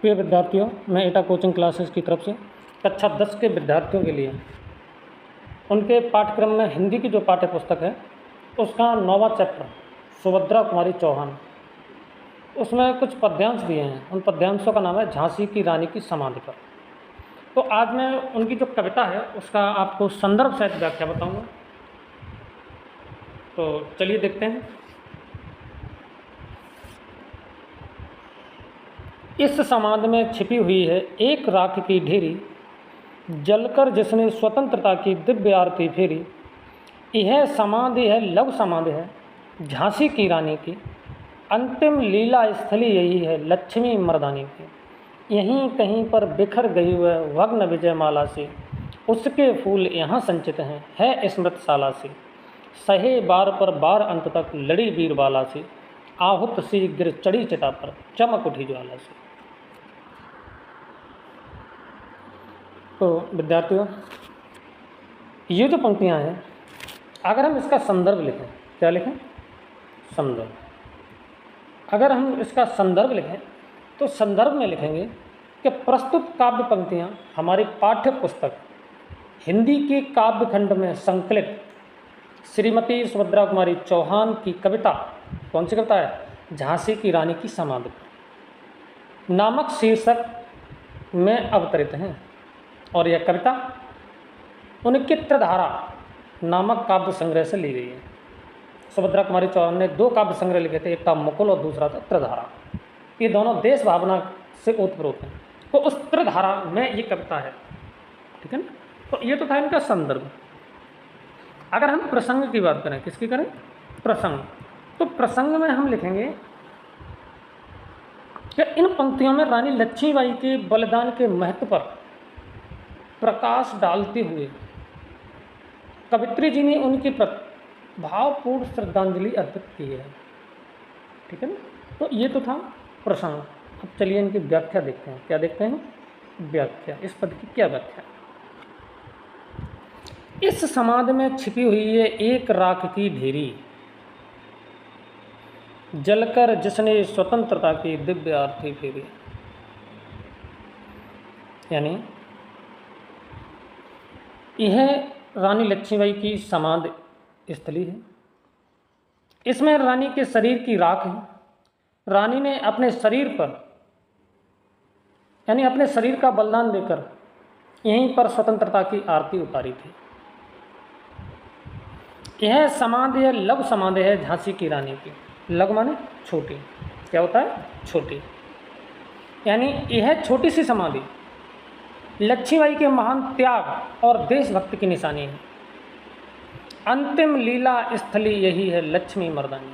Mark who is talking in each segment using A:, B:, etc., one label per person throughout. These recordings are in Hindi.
A: प्रिय विद्यार्थियों, मैं एटा कोचिंग क्लासेस की तरफ से कक्षा 10 के विद्यार्थियों के लिए उनके पाठ्यक्रम में हिंदी की जो पाठ्य पुस्तक है उसका 9वां चैप्टर सुभद्रा कुमारी चौहान, उसमें कुछ पद्यांश दिए हैं। उन पद्यांशों का नाम है झांसी की रानी की समाधि पर। तो आज मैं उनकी जो कविता है उसका आपको संदर्भ सहित व्याख्या बताऊंगा। तो चलिए देखते हैं। इस समाधि में छिपी हुई है एक राख की ढेरी, जलकर जिसने स्वतंत्रता की दिव्य आरती फेरी। यह समाधि है, लघु समाधि है झांसी की रानी की, अंतिम लीला स्थली यही है लक्ष्मी मर्दानी की। यहीं कहीं पर बिखर गई हुए भग्न विजयमाला से, उसके फूल यहाँ संचित हैं है स्मृतशाला से। सहे बार पर बार अंत तक लड़ी वीरबाला से, आहुत सी गिर चढ़ी चिता पर चमक उठी ज्वाला से। तो विद्यार्थियों, ये जो पंक्तियाँ हैं, अगर हम इसका संदर्भ लिखें, क्या लिखें? संदर्भ। अगर हम इसका संदर्भ लिखें तो संदर्भ में लिखेंगे कि प्रस्तुत काव्य पंक्तियाँ हमारी पाठ्य पुस्तक हिंदी के काव्य खंड में संकलित श्रीमती सुभद्रा कुमारी चौहान की कविता, कौन सी कविता है? झांसी की रानी की समाधि नामक शीर्षक में अवतरित हैं। और यह कविता उनके त्रिधारा नामक काव्य संग्रह से ली गई है। सुभद्रा कुमारी चौहान ने 2 काव्य संग्रह लिखे थे, एक था मुकुल और दूसरा था त्रिधारा। ये दोनों देश भावना से ओतप्रोत हैं। तो उस त्रिधारा में ये कविता है, ठीक है ना। तो ये तो था इनका संदर्भ। अगर हम प्रसंग की बात करें, किसकी करें? प्रसंग। तो प्रसंग में हम लिखेंगे कि इन पंक्तियों में रानी लक्ष्मीबाई के बलिदान के महत्व पर प्रकाश डालते हुए कवित्री जी ने उनकी भावपूर्ण श्रद्धांजलि अर्पित की है, ठीक है ना। तो ये तो था प्रसंग। अब चलिए इनकी व्याख्या देखते हैं। क्या देखते हैं? व्याख्या। इस पद की क्या व्याख्या? इस समाधि में छिपी हुई है एक राख की ढेरी, जलकर जिसने स्वतंत्रता की दिव्य आरती फेरी। यानी यह रानी लक्ष्मीबाई की समाधि स्थली है। इसमें रानी के शरीर की राख है। रानी ने अपने शरीर पर, यानी अपने शरीर का बलिदान देकर यहीं पर स्वतंत्रता की आरती उतारी थी। यह समाधि है, लघु समाधि है झांसी की रानी की। लघु माने छोटी। क्या होता है? छोटी। यानी यह छोटी सी समाधि लक्ष्मीबाई के महान त्याग और देशभक्ति की निशानी है। अंतिम लीला स्थली यही है लक्ष्मी मर्दानी।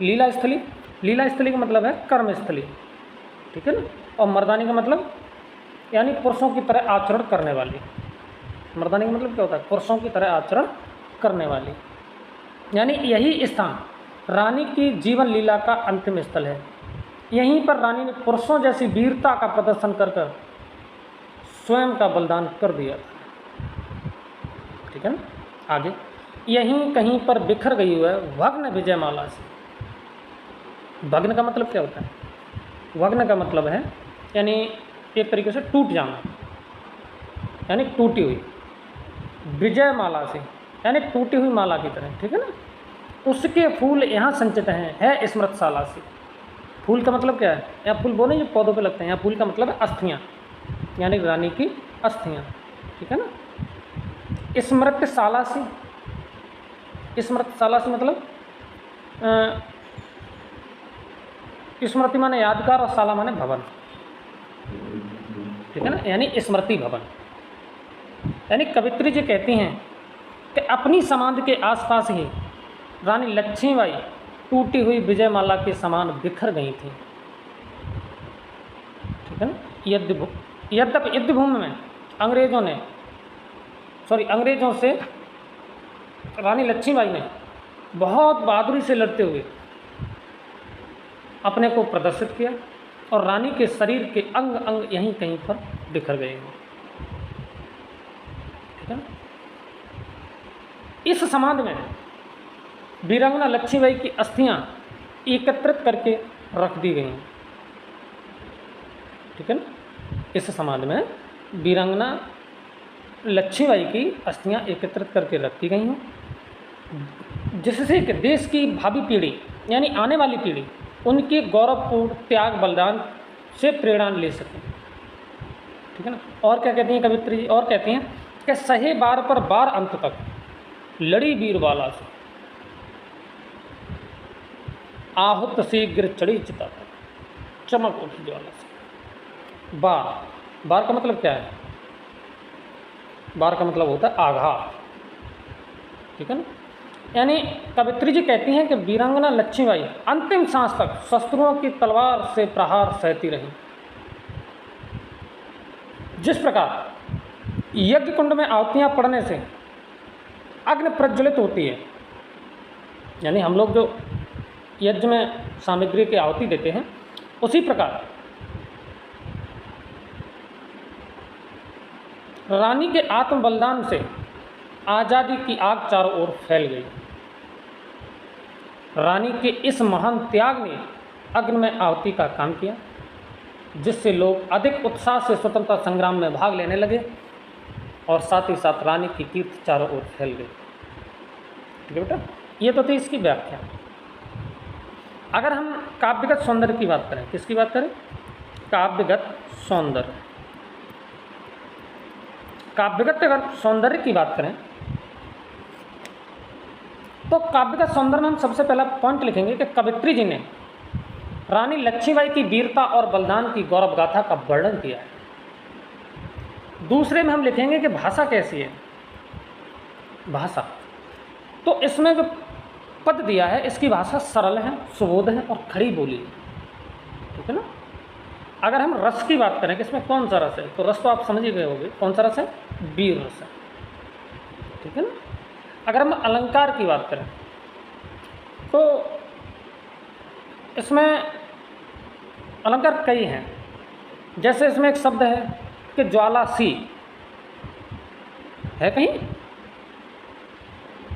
A: लीला स्थली, लीला स्थली का मतलब है कर्म स्थली, ठीक है ना। और मर्दानी का मतलब यानी पुरुषों की तरह आचरण करने वाली। मर्दानी का मतलब क्या होता है? पुरुषों की तरह आचरण करने वाली। यानी यही स्थान रानी की जीवन लीला का अंतिम स्थल है। यहीं पर रानी ने पुरुषों जैसी वीरता का प्रदर्शन कर कर स्वयं का बलिदान कर दिया, ठीक है ना। आगे, यहीं कहीं पर बिखर गई हुआ है भग्न विजयमाला से। भग्न का मतलब क्या होता है? भग्न का मतलब है यानी एक तरीके से टूट जाना, यानी टूटी हुई। विजयमाला से यानी टूटी हुई माला की तरह, ठीक है ना। उसके फूल यहाँ संचित हैं है स्मृतशाला से। फूल का मतलब क्या है? यहाँ फूल बोले ये पौधों पे लगते हैं। यहाँ फूल का मतलब है अस्थियाँ, यानी रानी की अस्थियाँ, ठीक है ना। स्मृतशाला से, स्मृतशाला से मतलब स्मृति माने यादगार और शाला माने भवन, ठीक है ना। यानी स्मृति भवन। यानी कवित्री जी कहती हैं कि अपनी समाधि के आसपास ही रानी लक्ष्मीबाई टूटी हुई विजयमाला के समान बिखर गई थी, ठीक है ना। यद्यपि युद्ध भूमि में अंग्रेजों से रानी लक्ष्मीबाई ने बहुत बहादुरी से लड़ते हुए अपने को प्रदर्शित किया और रानी के शरीर के अंग अंग यहीं कहीं पर बिखर गए हैं, ठीक है ना। इस समाधि में वीरांगना लक्ष्मीबाई की अस्थियां एकत्रित करके रख दी गई हैं। ठीक है ना। इस समाधि में वीरांगना लक्ष्मीबाई की अस्थियां एकत्रित करके रखी गई हैं, जिससे कि देश की भावी पीढ़ी यानी आने वाली पीढ़ी उनके गौरवपूर्ण त्याग बलिदान से प्रेरणा ले सके, ठीक है ना। और क्या कहती हैं कवित्री जी, और कहती हैं कि सहे बार पर बार अंत तक लड़ी वीरबाला से, आहुत शीघ्र चढ़ी चिता पर, चमक उठी ज्वाला से। बार का मतलब क्या है? बार का मतलब होता है आघात, ठीक है ना। यानी कवित्री जी कहती हैं कि वीरांगना लक्ष्मीबाई अंतिम सांस तक शस्त्रों की तलवार से प्रहार सहती रही। जिस प्रकार यज्ञ कुंड में आहुतियां पड़ने से अग्नि प्रज्वलित होती है, यानी हम लोग जो यज्ञ में सामग्री की आहुति देते हैं, उसी प्रकार रानी के आत्म बलिदान से आज़ादी की आग चारों ओर फैल गई। रानी के इस महान त्याग ने अग्नि में आहुति का काम किया, जिससे लोग अधिक उत्साह से स्वतंत्रता संग्राम में भाग लेने लगे और साथ ही साथ रानी की कीर्ति चारों ओर फैल गई। ठीक है बेटा, ये तो थी इसकी व्याख्या। अगर हम काव्यगत सौंदर्य की बात करें, किसकी बात करें? काव्यगत सौंदर्य। काव्यगत अगर सौंदर्य की बात करें तो काव्यगत सौंदर्य में हम सबसे पहला पॉइंट लिखेंगे कि कवित्री जी ने रानी लक्ष्मीबाई की वीरता और बलिदान की गौरव गाथा का वर्णन किया है। दूसरे में हम लिखेंगे कि भाषा कैसी है। भाषा तो इसमें जो पद दिया है इसकी भाषा सरल है, सुबोध है और खड़ी बोली है, ठीक है ना। अगर हम रस की बात करें कि इसमें कौन सा रस है, तो रस तो आप समझ ही गए होंगे कौन सा रस है, वीर रस है, ठीक है ना। अगर हम अलंकार की बात करें तो इसमें अलंकार कई हैं। जैसे इसमें एक शब्द है कि ज्वालासी है, कहीं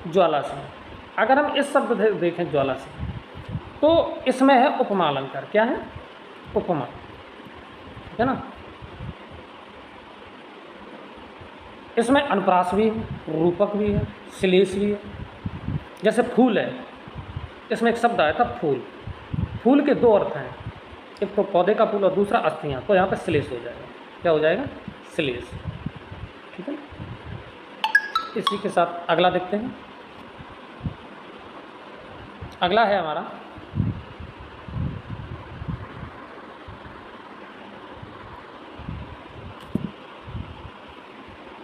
A: ज्वालासी। अगर हम इस शब्द देखें ज्वालासी, तो इसमें है उपमा अलंकार। क्या है? उपमा, ठीक है ना। इसमें अनुप्रास भी है, रूपक भी है, श्लेष भी है। जैसे फूल है, इसमें एक शब्द आया था फूल। फूल के दो अर्थ हैं, एक तो पौधे का फूल और दूसरा अस्थियाँ, तो यहाँ पे श्लेष हो जाएगा। क्या हो जाएगा? श्लेष, ठीक है। इसी के साथ अगला देखते हैं। अगला है हमारा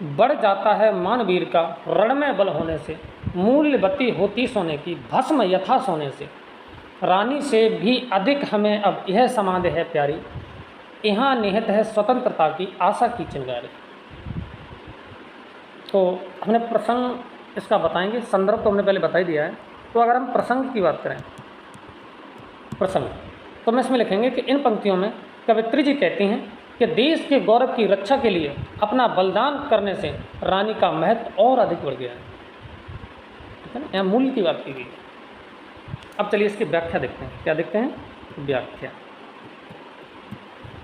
A: बढ़ जाता है मानवीर का रण में बल होने से, मूल्यवती होती सोने की भस्म यथा सोने से, रानी से भी अधिक हमें अब यह समाधि है प्यारी, यहाँ निहित है स्वतंत्रता की आशा की चिंगारी। तो हमने प्रसंग इसका बताएंगे, संदर्भ तो हमने पहले बता ही दिया है। तो अगर हम प्रसंग की बात करें, प्रसंग तो हम इसमें लिखेंगे कि इन पंक्तियों में कवित्री जी कहती हैं कि देश के गौरव की रक्षा के लिए अपना बलिदान करने से रानी का महत्व और अधिक बढ़ गया है, ठीक है ना। यहाँ मूल्य की बात की गई। अब चलिए इसकी व्याख्या देखते हैं। क्या देखते हैं? व्याख्या।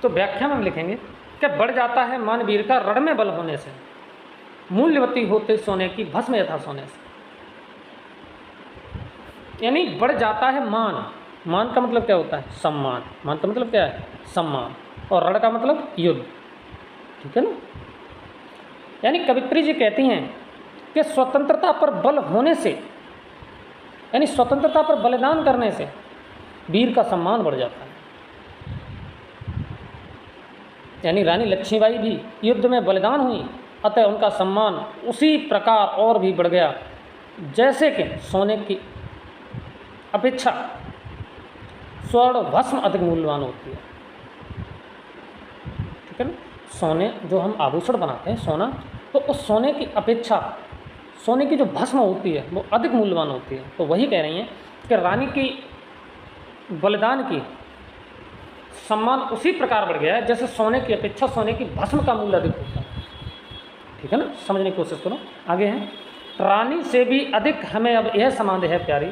A: तो व्याख्या में हम लिखेंगे कि बढ़ जाता है मानवीर का रण में बल होने से, मूल्यवती होते सोने की भस्म यथा सोने से। यानी बढ़ जाता है मान। मान का मतलब क्या होता है? सम्मान। मान का मतलब क्या है? सम्मान। और रण का मतलब युद्ध, ठीक है ना। यानी कवित्री जी कहती हैं कि स्वतंत्रता पर बल होने से, यानी स्वतंत्रता पर बलिदान करने से वीर का सम्मान बढ़ जाता है। यानी रानी लक्ष्मीबाई भी युद्ध में बलिदान हुई, अतः उनका सम्मान उसी प्रकार और भी बढ़ गया, जैसे कि सोने की अपेक्षा स्वर्ण भस्म अधिक मूल्यवान होती है, ठीक है ना। सोने जो हम आभूषण बनाते हैं सोना, तो उस सोने की अपेक्षा सोने की जो भस्म होती है वो अधिक मूल्यवान होती है। तो वही कह रही हैं कि रानी की बलिदान की सम्मान उसी प्रकार बढ़ गया है जैसे सोने की अपेक्षा सोने की भस्म का मूल्य अधिक होता है, ठीक है ना। समझने की कोशिश करो। आगे है, रानी से भी अधिक हमें अब यह समाधि है प्यारी,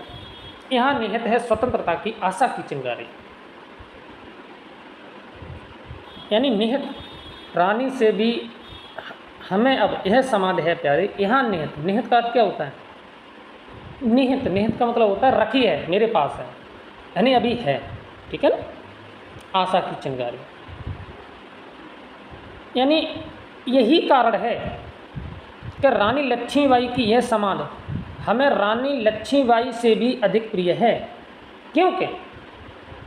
A: यहाँ निहित है स्वतंत्रता की आशा की चिंगारी। यानी निहित रानी से भी हमें अब यह समाधि है प्यारे। यहाँ निहित, निहित का अर्थ क्या होता है? निहित, निहित का मतलब होता है रखी है, मेरे पास है, यानी अभी है, ठीक है ना। आशा की चिंगारी, यानी यही कारण है कि रानी लक्ष्मीबाई की यह समाधि हमें रानी लक्ष्मीबाई से भी अधिक प्रिय है, क्योंकि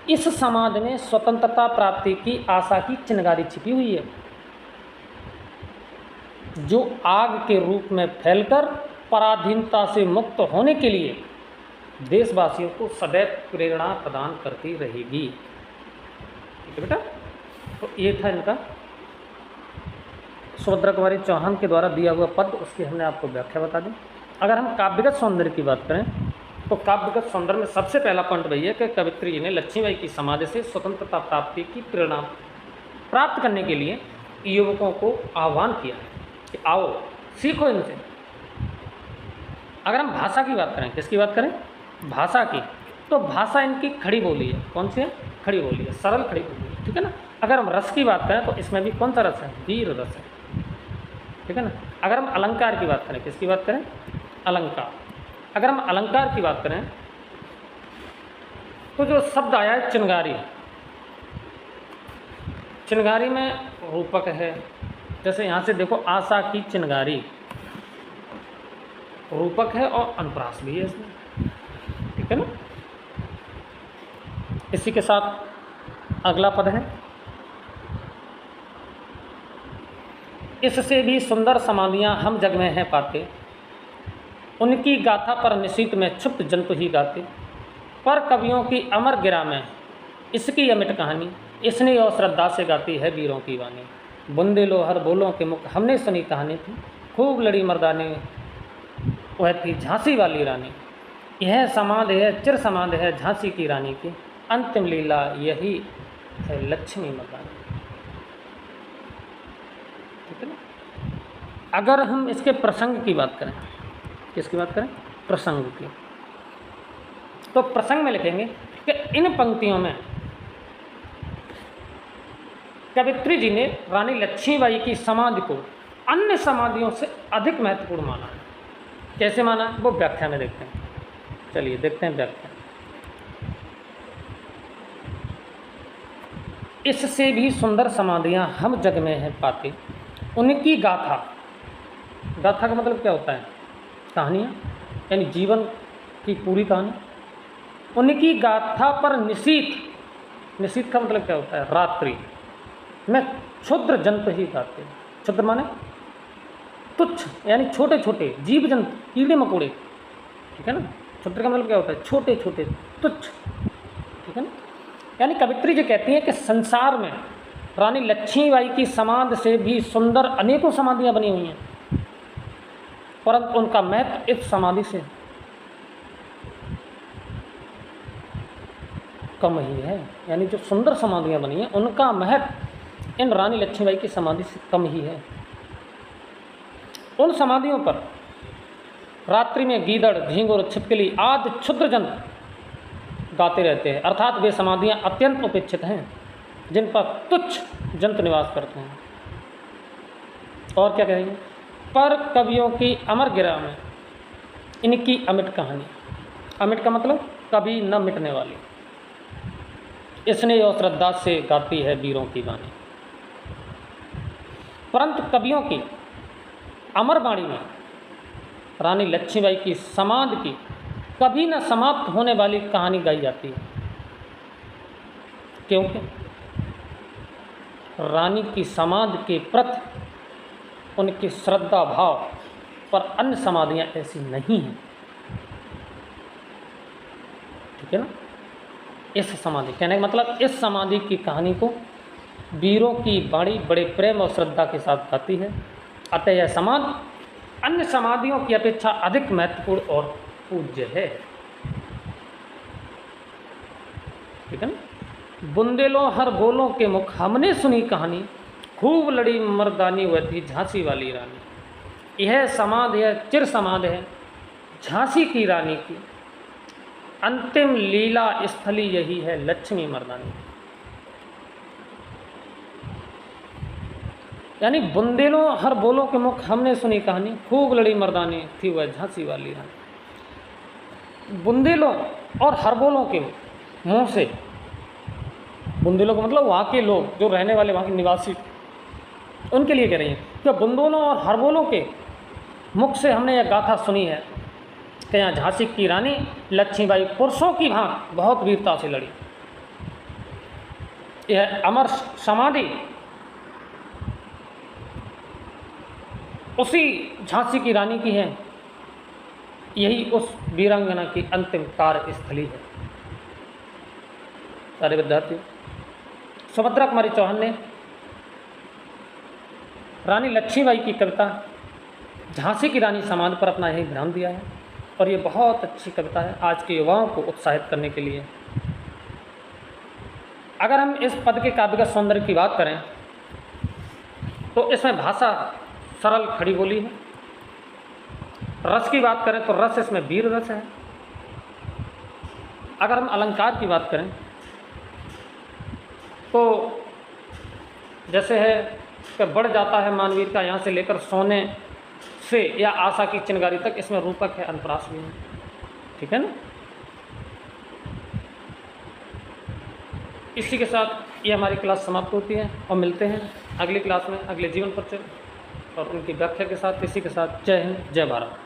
A: इस समाधि में स्वतंत्रता प्राप्ति की आशा की चिंगारी छिपी हुई है, जो आग के रूप में फैलकर पराधीनता से मुक्त होने के लिए देशवासियों को सदैव प्रेरणा प्रदान करती रहेगी। ठीक है बेटा, तो ये था इनका सुभद्रा कुमारी चौहान के द्वारा दिया हुआ पद, उसकी हमने आपको व्याख्या बता दी। अगर हम काव्यगत सौंदर्य की बात करें तो काव्यगत सौंदर्य में सबसे पहला पॉइंट वही है कि कवित्री जी ने लक्ष्मीबाई की समाधि से स्वतंत्रता प्राप्ति की प्रेरणा प्राप्त करने के लिए युवकों को आह्वान किया है कि आओ सीखो इनसे। अगर हम भाषा की बात करें, किसकी बात करें? भाषा की, तो भाषा इनकी खड़ी बोली है। कौन सी है? खड़ी बोली है, सरल खड़ी बोली है, ठीक है ना। अगर हम रस की बात करें तो इसमें भी कौन सा रस है? वीर रस है, ठीक है ना। अगर हम अलंकार की बात करें, किसकी बात करें? अलंकार। अगर हम अलंकार की बात करें तो जो शब्द आया है चिंगारी, चिंगारी में रूपक है, जैसे यहाँ से देखो आशा की चिंगारी रूपक है और अनुप्रास भी है इसमें, ठीक है ना। इसी के साथ अगला पद है, इससे भी सुंदर समाधियाँ हम जग में हैं पाते, उनकी गाथा पर निशीत में क्षुप्त जंतु ही गाते, पर कवियों की अमर गिरा में इसकी अमिट कहानी, इसने और श्रद्धा से गाती है वीरों की वाणी। बुंदेलो हर बोलों के मुख हमने सुनी कहानी थी, खूब लड़ी मर्दाने वह थी झांसी वाली रानी। यह समाधि है, चिर समाधि है झांसी की रानी की, अंतिम लीला यही है लक्ष्मी मर्दानी, ठीक है ना। अगर हम इसके प्रसंग की बात करें, किसकी बात करें? प्रसंग की, तो प्रसंग में लिखेंगे कि इन पंक्तियों में कवित्री जी ने रानी लक्ष्मीबाई की समाधि को अन्य समाधियों से अधिक महत्वपूर्ण माना है। कैसे माना? वो व्याख्या में देखते हैं। चलिए देखते हैं व्याख्या। इससे भी सुंदर समाधियाँ हम जग में हैं पाते, उनकी गाथा, गाथा का मतलब क्या होता है? कहानियाँ, यानी जीवन की पूरी कहानी। उनकी गाथा पर निशीत, निशीत का मतलब क्या होता है? रात्रि में क्षुद्र जंतु ही गाते। क्षुद्र माने तुच्छ, यानी छोटे छोटे जीव जंतु, कीड़े मकोड़े, ठीक है ना। क्षुद्र का मतलब क्या होता है? छोटे छोटे, तुच्छ, ठीक है ना। यानी कवित्री जी कहती हैं कि संसार में रानी लक्ष्मीबाई की समाधि से भी सुंदर अनेकों समाधियाँ बनी हुई हैं, परंतु उनका महत्व इस समाधि से कम ही है। यानी जो सुंदर समाधियाँ बनी हैं उनका महत्व इन रानी लक्ष्मीबाई की समाधि से कम ही है। उन समाधियों पर रात्रि में गीदड़, झींगुर, छिपकली आदि क्षुद्र जंतु गाते रहते हैं, अर्थात वे समाधियाँ अत्यंत उपेक्षित हैं जिन पर तुच्छ जंतु निवास करते हैं। और क्या कहेंगे? पर कवियों की अमर गिरा में इनकी अमिट कहानी, अमिट का मतलब कभी न मिटने वाली, इसने और श्रद्धा से गाती है वीरों की वाणी। परंतु कवियों की अमर वाणी में रानी लक्ष्मीबाई की समाधि की कभी न समाप्त होने वाली कहानी गाई जाती है, क्योंकि रानी की समाधि के प्रति उनके श्रद्धा भाव पर अन्य समाधियाँ ऐसी नहीं हैं, ठीक है ना। इस समाधि, कहने का मतलब इस समाधि की कहानी को वीरों की वाणी बड़े प्रेम और श्रद्धा के साथ गाती है, अतः यह समाधि अन्य समाधियों की अपेक्षा अधिक महत्वपूर्ण और पूज्य है, ठीक है ना। बुंदेलो हर बोलों के मुख हमने सुनी कहानी, खूब लड़ी मर्दानी वह थी झांसी वाली रानी। यह समाधि है, चिर समाधि है झांसी की रानी की, अंतिम लीला स्थली यही है लक्ष्मी मर्दानी। यानी बुंदेलों हर बोलों के मुख हमने सुनी कहानी, खूब लड़ी मर्दानी थी वह झांसी वाली रानी। बुंदेलों और हर बोलों के मुंह से, बुंदेलों का मतलब वहाँ के लोग जो रहने वाले वहाँ के निवासी, उनके लिए कह रही हैं कि बुंदेलों और हर बोलों के मुख से हमने यह गाथा सुनी है कि यहाँ झांसी की रानी लक्ष्मीबाई पुरुषों की भांति बहुत वीरता से लड़ी। यह अमर समाधि उसी झांसी की रानी की है, यही उस वीरांगना की अंतिम कार्यस्थली है। सारे विद्यार्थी, सुभद्रा कुमारी चौहान ने रानी लक्ष्मीबाई की कविता झांसी की रानी समाधि पर अपना यही ध्यान दिया है, और ये बहुत अच्छी कविता है आज के युवाओं को उत्साहित करने के लिए। अगर हम इस पद के काव्यगत सौंदर्य की बात करें तो इसमें भाषा सरल खड़ी बोली है। रस की बात करें तो रस इसमें वीर रस है। अगर हम अलंकार की बात करें तो जैसे है कि बढ़ जाता है मानवीर का यहाँ से लेकर सोने से या आशा की चिनगारी तक, इसमें रूपक है, अनुप्रास भी है। ठीक है ना। इसी के साथ ये हमारी क्लास समाप्त होती है और मिलते हैं अगली क्लास में अगले जीवन परिचय और उनकी व्याख्या के साथ। इसी के साथ जय हिंद, जय भारत।